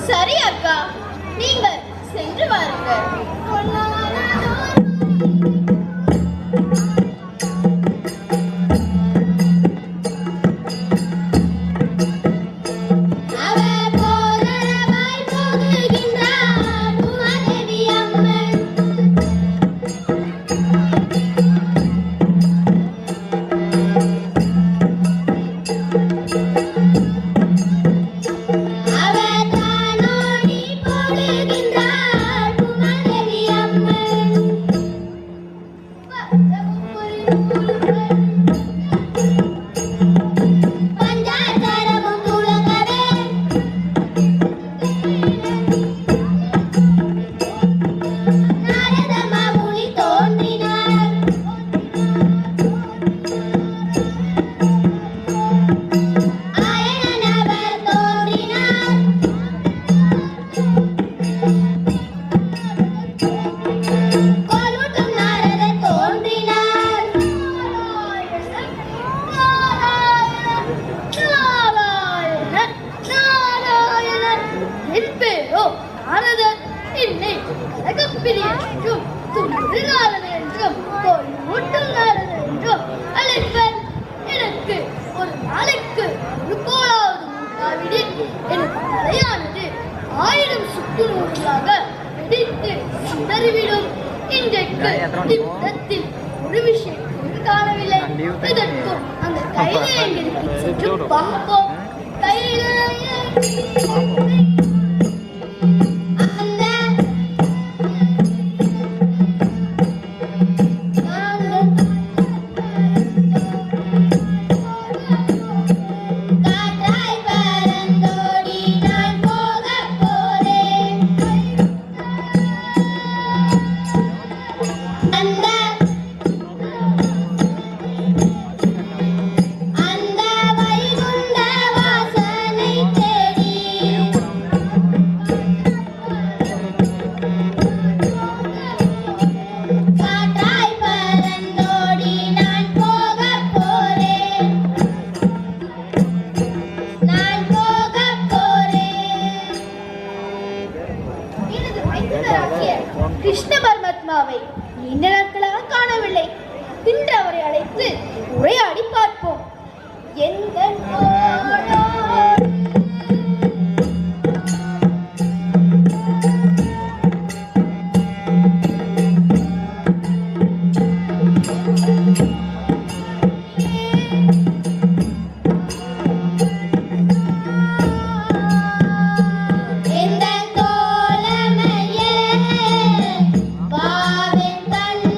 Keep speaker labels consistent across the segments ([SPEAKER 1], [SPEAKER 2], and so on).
[SPEAKER 1] சரி அக்கா, நீங்கள் சென்று வாருங்கள். எனக்கு ஒரு நாளைக்கு ஒரு கோளாவது உண்டாவிடில் எனக்கு தலையானது 1000 சுக்குநூறாக வெடித்து சிதறிவிடும். இன்றைக்கு யுத்தத்தில் ஒரு விஷயம் காணவில்லை. இதற்கும் அந்த கைலையங்கிற்கு சென்று பார்ப்போம். கிருஷ்ண பரமாத்மாவை நீண்ட நாட்களாக காணவில்லை. இன்று அவரை அழைத்து உரையாடி பார்ப்போம்.
[SPEAKER 2] வாவென் தன்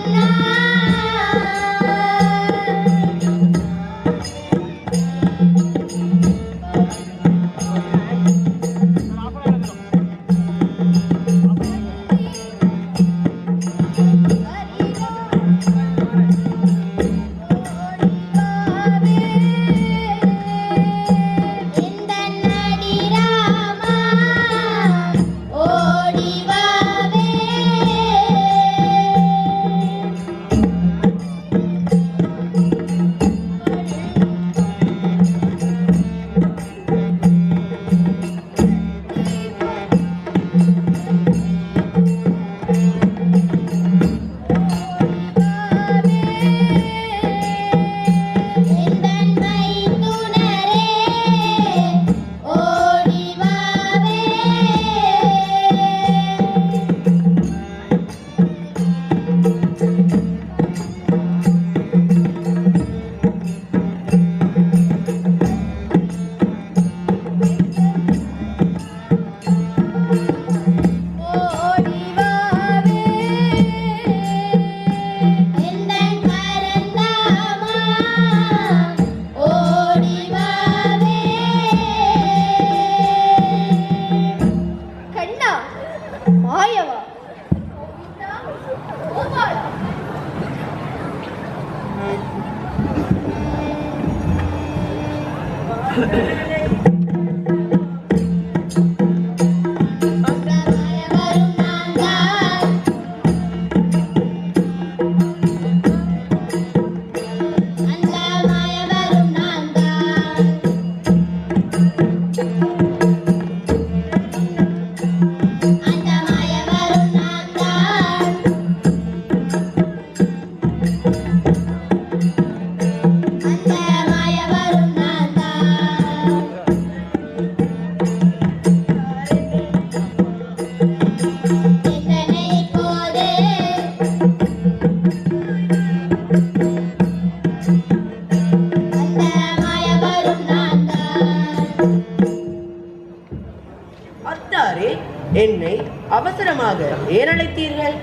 [SPEAKER 2] என்னை அவசரமாக ஏன் அழைத்தீர்கள்?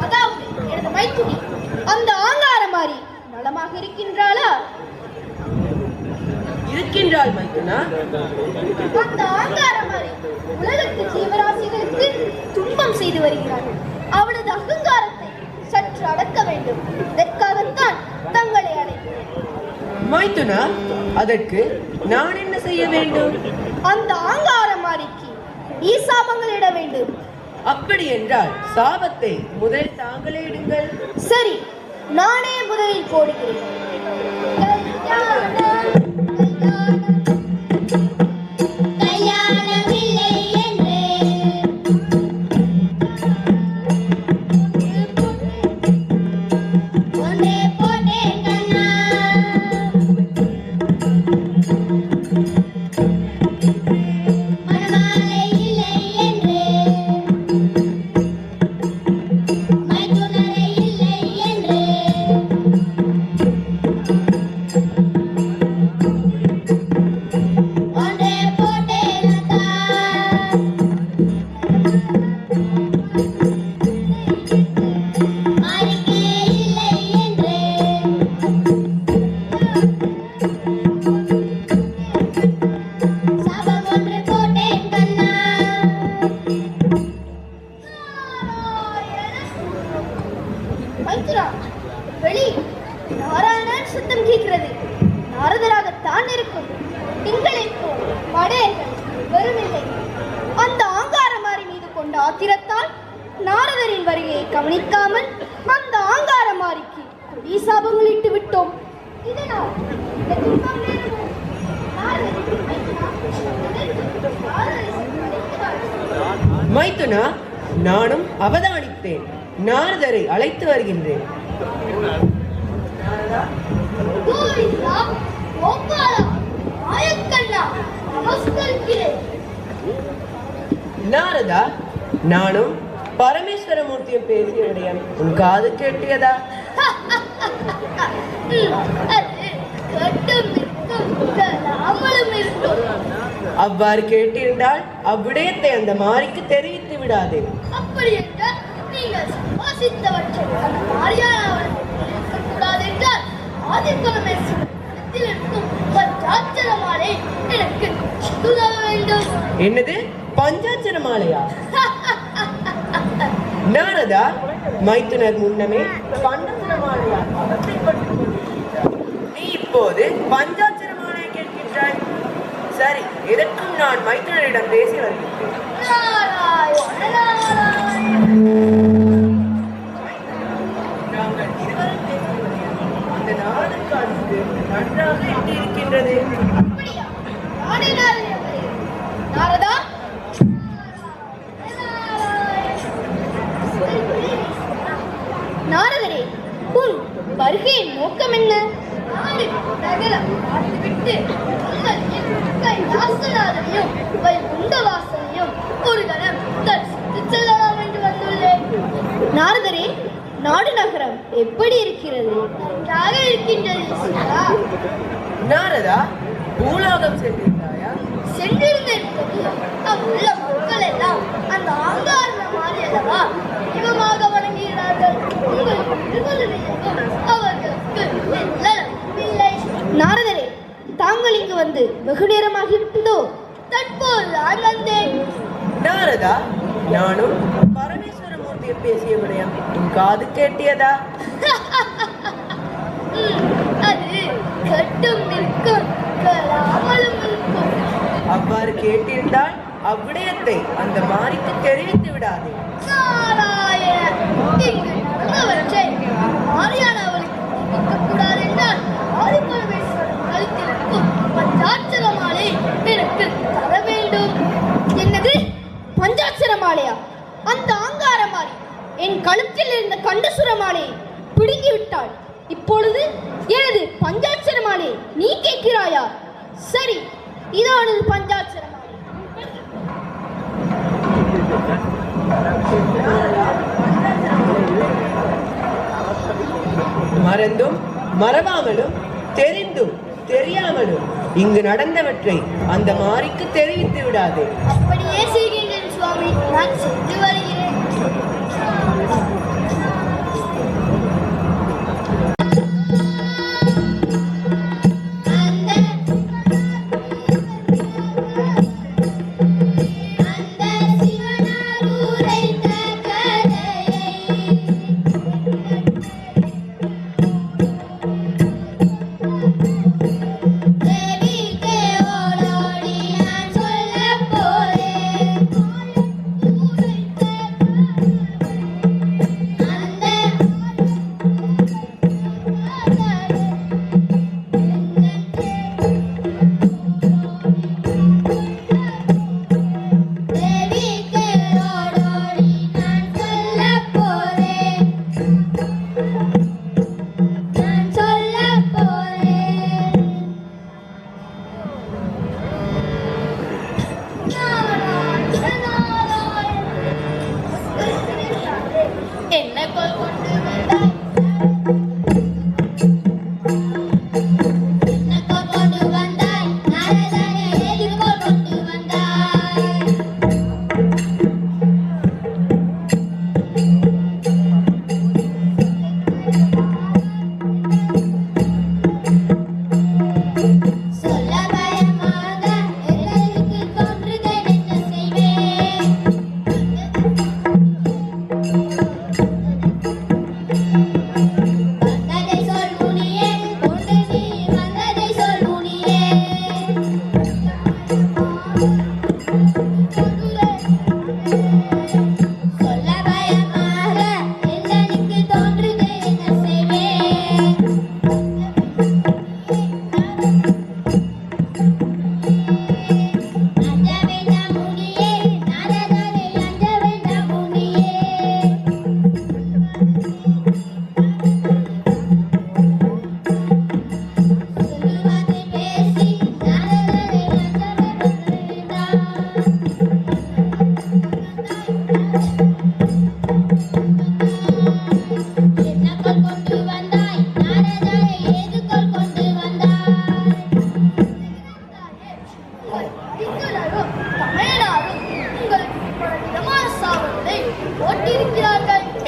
[SPEAKER 1] அதாவது எனது மைத்துனி அந்த ஆங்காரமாரி நலமாக இருக்கின்றாளா?
[SPEAKER 2] இருக்கின்றாள் மைத்துனா.
[SPEAKER 1] அந்த ஆங்காரமாரி உலகத்து ஜீவராசிகளுக்கு துன்பம் செய்து வருகிறாள். அவளது அகங்காரத்தை சற்று அடக்க வேண்டும். இதற்காகத்தான் தங்களை அழைத்தேன்.
[SPEAKER 2] மைத்துனா, அதற்கு நான் என்ன செய்ய வேண்டும்?
[SPEAKER 1] அந்த ஆங்காரமாரிக்கு ஈசாபங்களிட வேண்டும்.
[SPEAKER 2] அப்படி என்றால் சாபத்தை முதலில் தாங்களே இடுங்கள்.
[SPEAKER 1] சரி, நானே முதலில் போடுகிறேன். நாரதராகத்தான் இருக்கும். திங்களைப்போ படையர்கள் வருமில்லை. அந்த ஆங்காரமாரி மீது கொண்ட ஆத்திரத்தால் நாரதரின் வருகையை கவனிக்காமல் அந்த ஆங்காரமாரிக்கு சாபங்கள் இட்டு விட்டோம். இதனால்
[SPEAKER 2] மைத்துனா, நானும் அவதானித்தேன். நாரதரை அழைத்து வருகின்றேன். நாரதா, நானும் பரமேஸ்வரமூர்த்தியும் பேசிய விடயம் உன் காது கேட்டியதா? அவ்வாறு கேட்டிருந்தால் அவ்விடயத்தை அந்த மாரிக்கு தெரிவித்து விடாதே.
[SPEAKER 1] அப்படி என்றால் நீங்கள் வாசித்தவற்றை அந்த மாரியானவர்கள் இருக்கக்கூடாது என்றால் ஆதிபரமேஸ்வரத்தில் இருக்கும் பஞ்சாட்சர மாலை எனக்கு உதவ வேண்டும்.
[SPEAKER 2] என்னது பஞ்சாட்சர மாலையா? நாரதா, மைத்துனர் முன்னமே பஞ்சாட்சர மாலையா நீ இப்போது பஞ்சாட்சர மாலையை கேட்கின்றாய்? சரி, எதற்கும் நான் மைத்துனரிடம் பேசி வருகின்றேன். நாங்கள் இருவரும் பேசுவது அந்த நாளுக்கு நன்றாக எட்டியிருக்கின்றது.
[SPEAKER 1] நாரதா, நாரதரே, உன் வருகையின் நோக்கம் என்ன? ஒரு கணம் தரிசித்து செல்லலாம் என்று வந்துள்ளேன். நாரதரே, நாடு நகரம் எப்படி இருக்கிறது? நன்றாக இருக்கின்றது.
[SPEAKER 2] நாரதா, பூலோகம் சென்றிருந்தாயா?
[SPEAKER 1] சென்றிருந்தேன். அங்குள்ள மக்கள் எல்லாம் அந்த ஆங்கார மாறி அல்லவா தெய்வமாக வணங்குகிறார்கள். அவர்களுக்கு இல்லை. நாரதரே, தாங்கள் இங்கு வந்து வெகு நேரமாகிவிட்டதோ? தற்போது நான் வந்தேன்.
[SPEAKER 2] நாரதா, நானும் பரமேஸ்வரமூர்த்தி பேசியவனையா உன் காது கேட்டியதா?
[SPEAKER 1] அது கட்டும் இருக்கும், கலாமலும் இருக்கும்.
[SPEAKER 2] அவ்வாறு கேட்டிருந்தால் அவ்விடயத்தை அந்த மாரிக்கு தெரிவித்து விடாதே.
[SPEAKER 1] நாராயண, இங்கு நடந்தவற்றை மாரியான அவளுக்கு தெரிவிக்கக்கூடாது என்றால் ஆதிபரமேஸ்வரன் கழுத்தில் இருக்கும் பஞ்சாட்சர மாலை எனக்கு தர வேண்டும்.
[SPEAKER 3] என்னது பஞ்சாட்சர மாலையா? அந்த ஆங்கார மாலை என் கழுத்தில் இருந்த கண்டசுர மாலையை பிடுங்கி விட்டாள். இப்பொழுது எனது பஞ்சாட்சர மாலை நீ கேட்கிறாயா? சரி, இதோ எனது பஞ்சாட்சர மாலை.
[SPEAKER 2] மறந்தும் மறவாமலும் தெரிந்தும் தெரியாமலும் இங்கு நடந்தவற்றை அந்த மாரிக்கு தெரிவித்து விடாதே.
[SPEAKER 1] அப்படியே செய்கின்றேன் சுவாமி, நான் சென்று வருகிறேன்.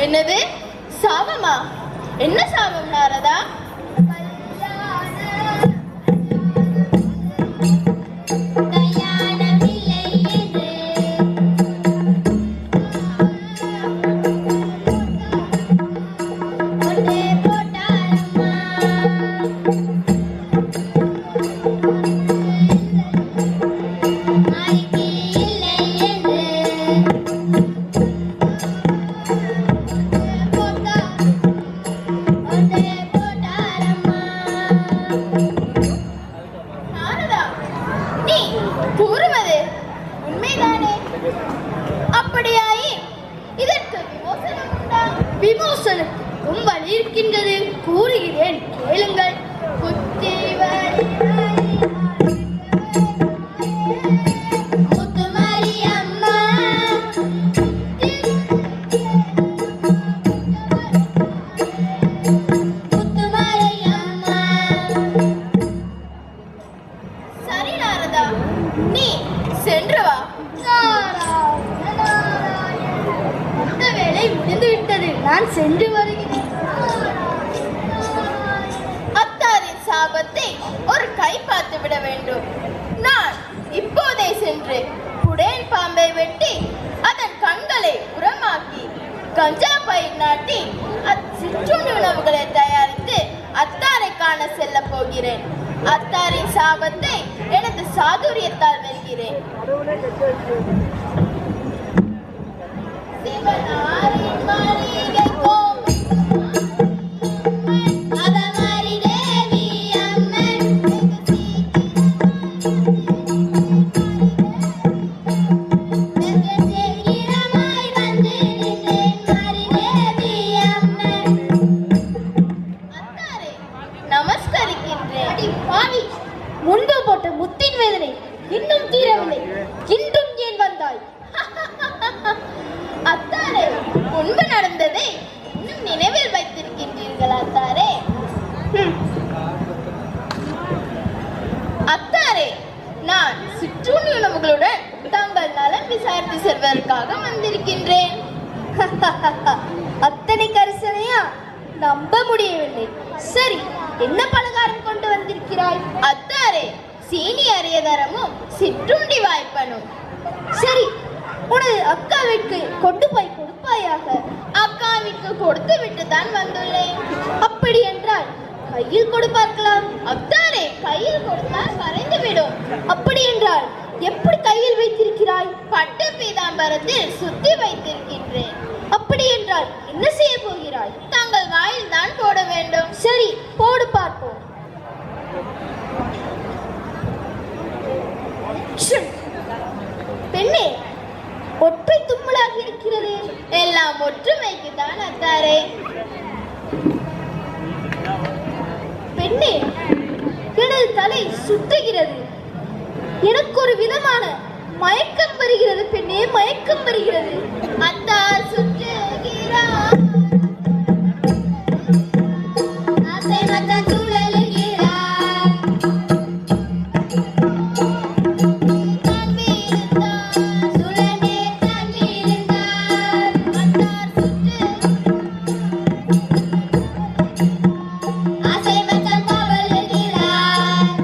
[SPEAKER 3] என்னது சாபமா? என்ன சாபம் நாரதா? விமோசனத்துக்கும் வழி இருக்கின்றது, கூறுகிறேன் கேளுங்கள். சரி நாரதா, நீ சென்று வா. அந்த வேலை முடிந்து விட்டது, நான் சென்று வருகிறேன். அத்தாரின் சாபத்தை ஒரு கை பார்த்து விட வேண்டும். நான் இப்போதே சென்று புடேன் பாம்பை வெட்டி அதன் கண்களை உரமாக்கி
[SPEAKER 4] கஞ்சா பயிர் நாட்டி சிற்றுண்டி உணவுகளை தயாரித்து அத்தாரை காண செல்ல போகிறேன். அத்தாரின் சாபத்தை எனது சாதுரியத்தால் வெல்கிறேன். சிவனாரின் மாளிகை
[SPEAKER 3] முன்பு போட்ட முத்தின் வேதனை இன்னும் தீரவில்லை. இன்றும் ஏன் வந்தாய்?
[SPEAKER 4] அத்தாரே, முன்பு நடந்ததை இன்னும் நினைவில் வைத்திருக்கின்றீர்கள் அத்தாரே? அத்தாரே, நான் சிற்றுண்டி உணவுகளுடன் தங்கள் நலம் விசாரித்து செல்வதற்காக வந்திருக்கின்றேன்.
[SPEAKER 3] அத்தனை கரிசனையா? நம்ப முடியவில்லை. சரி, என்ன பலகாரம் கொண்டு வந்திருக்கிறாய்?
[SPEAKER 4] அத்தாரே, சீனி அரியதரமும் சிற்றுண்டி வாய்ப்பனும்.
[SPEAKER 3] சரி, உனது அக்காவிற்கு கொண்டு போய் கொடுப்பாயாக.
[SPEAKER 4] அக்காவிற்கு கொடுத்து விட்டு தான் வந்துள்ளேன்.
[SPEAKER 3] அப்படி என்றால் கையில் கொடு பார்க்கலாம்.
[SPEAKER 4] அத்தாரே, கையில் கொடுத்தால் மறைந்துவிடும்.
[SPEAKER 3] அப்படி என்றால் எப்படி கையில் வைத்திருக்கிறாய்?
[SPEAKER 4] பட்டு பீதாம்பரத்தில் சுத்தி வைத்திருக்கின்றேன்.
[SPEAKER 3] அப்படி என்றால் என்ன செய்ய போகிறாய்?
[SPEAKER 4] தங்கள் வாயில் தான் போட வேண்டும்.
[SPEAKER 3] சரி, போடு பார்ப்போம். பெண்ணே, ஒற்றை தும்மலாக இருக்கிறது.
[SPEAKER 4] எல்லாம் ஒற்றுமைக்கு தான் அத்தாரே.
[SPEAKER 3] பெண்ணே, எனது தலை சுற்றுகிறது. எனக்கு ஒரு விதமான மயக்கம் வருகிறது. பெண்ணே, மயக்கம் வருகிறது.
[SPEAKER 4] அத்தார் சுற்றுகிறார். ஆசை மச்சான் சுழலுகிறார். தான் வீழ்ந்தார். சுழலே தான் வீழ்ந்தார். அத்தார் சுற்றுகிறார். ஆசை மச்சான் தவழுகிறார்.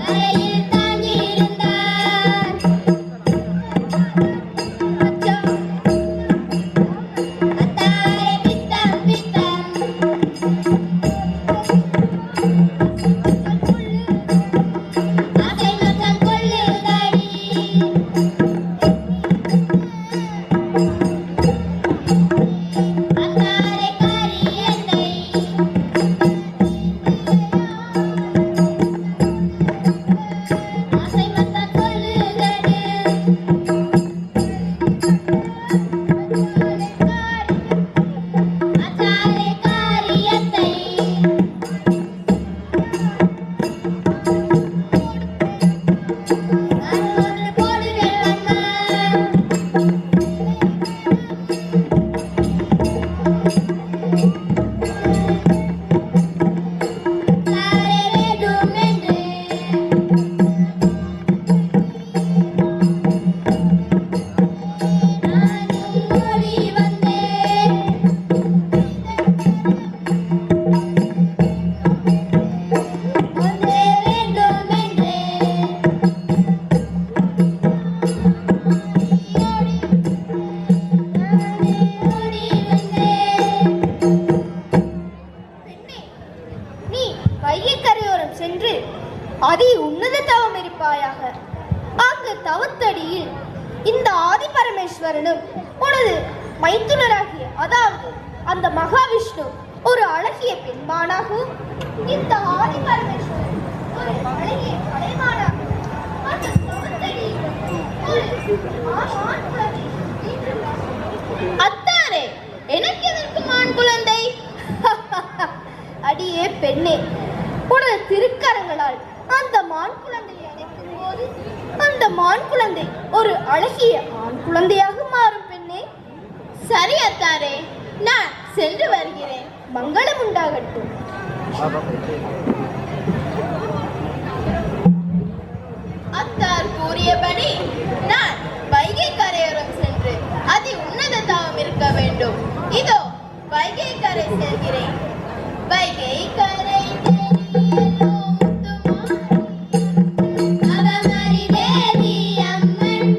[SPEAKER 4] கரையில் தான் இருந்தார். அத்தாரே பித்தம் பித்தம். ஆசை மச்சான் கொள்ளுதடி. அத்தாரே காரியத்தை. ஆசை மச்சான் கொள்ளுதடி. அத்தாரே காரியத்தை. நான் ஒன்று போடுவேன் அண்ணா. தாரே வேண்டும் என்று நானும் ஓடி வந்தேன். ஒன்றே வேண்டும் என்று ஓடி வந்தேன்.
[SPEAKER 3] பெண்ணே, நீ வைகை கரையோரம் சென்று அதி உன்னத தவம் இருப்பாயாக. அங்கு தவத்தடியில் இந்த ஆதி பரமேஸ்வரனும் உனது மைத்துனராகிய, அதாவது அந்த மகாவிஷ்ணு ஒரு அழகிய பெண்மானாகவும், இந்த ஆதி பரமேஸ்வரன் ஒரு அழகிய கலைமானாகவும் அந்த தவத்தடியில் ஒரு ஆண் குழந்தை வீற்றிருப்பார்கள்.
[SPEAKER 4] அத்தாரே, எனக்கு எதற்கு ஆண் குழந்தை?
[SPEAKER 3] அடியே பெண்ணே, உனது திருக்கரங்களால் அந்த மான் குழந்தையை அணைக்கும் போது அந்த மான் குழந்தை ஒரு அழகிய ஆண் குழந்தையாக மாறும். பெண்ணே,
[SPEAKER 4] சரி அத்தாரே, நான் சென்று வருகிறேன்.
[SPEAKER 3] மங்களம் உண்டாகட்டும்.
[SPEAKER 4] அத்தார் கூறியபடி நான் வைகை கரையோரம் சென்று அதி உன்னத தவம் இருக்க வேண்டும். இதோ வைகை கரை செல்கிறேன். வைகை கரை தேனியலோ முத்துமாரி. அவமாரி தேவி அம்மன்.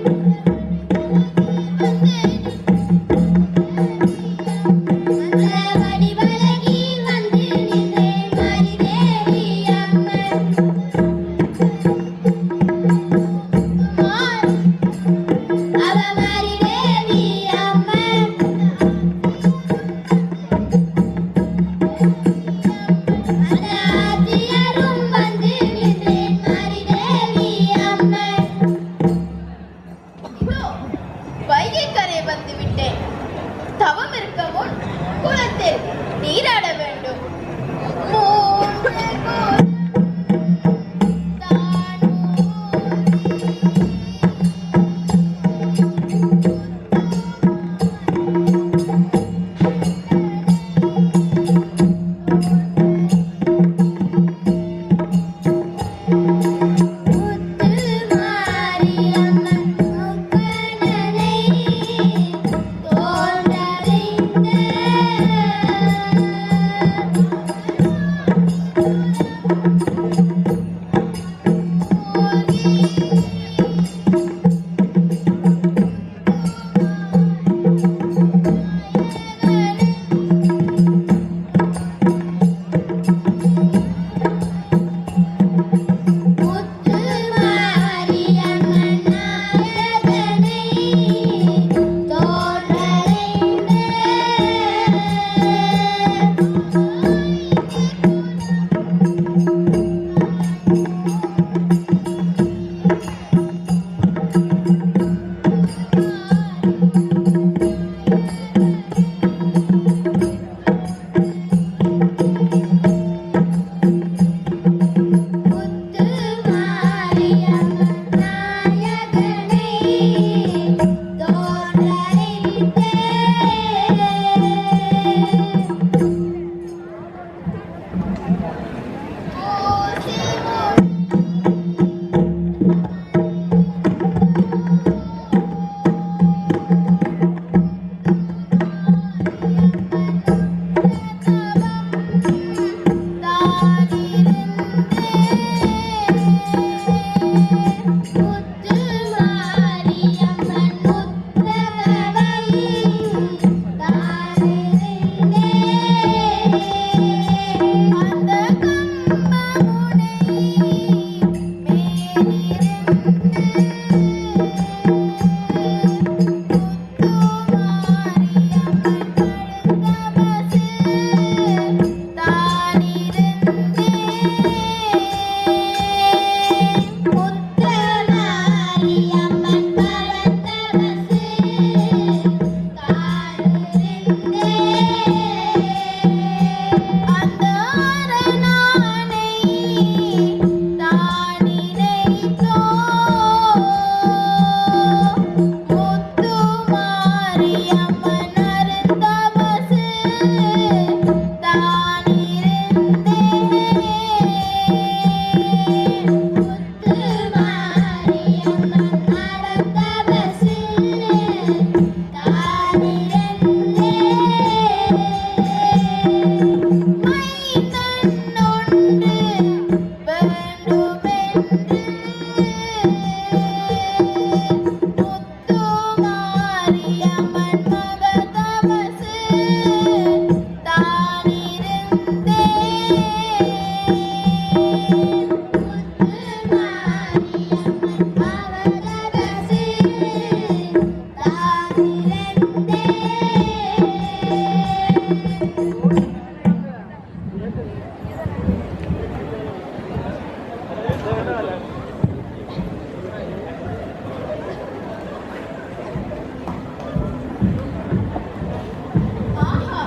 [SPEAKER 4] ஆஹா,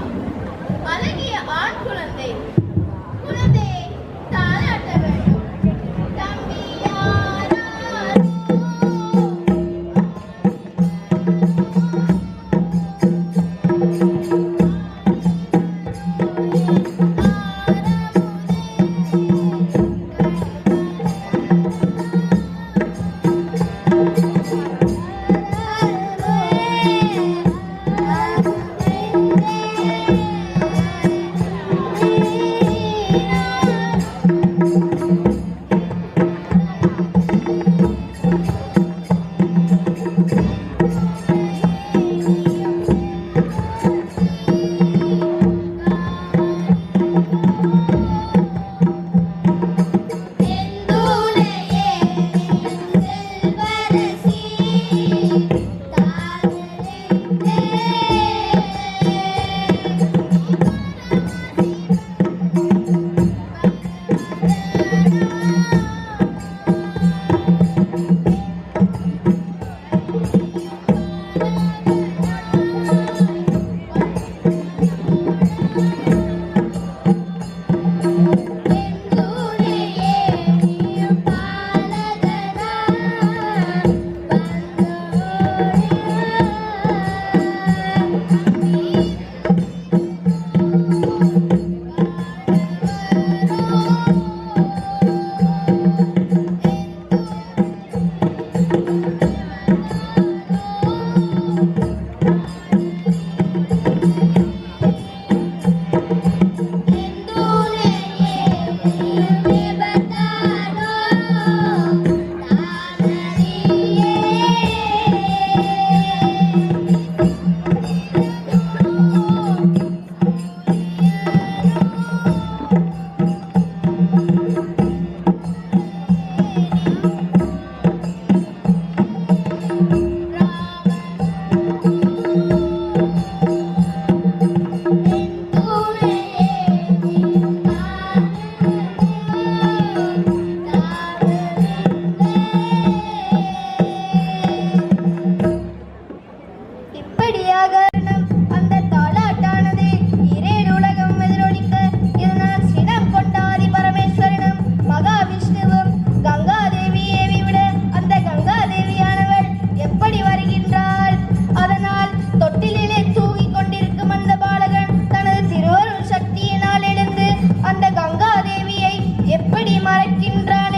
[SPEAKER 4] அழகிய ஆண் குழந்தை. குழந்தையை தாலாட்ட வேண்டும். தம்பியாரோ எப்படி மறைக்கின்றான்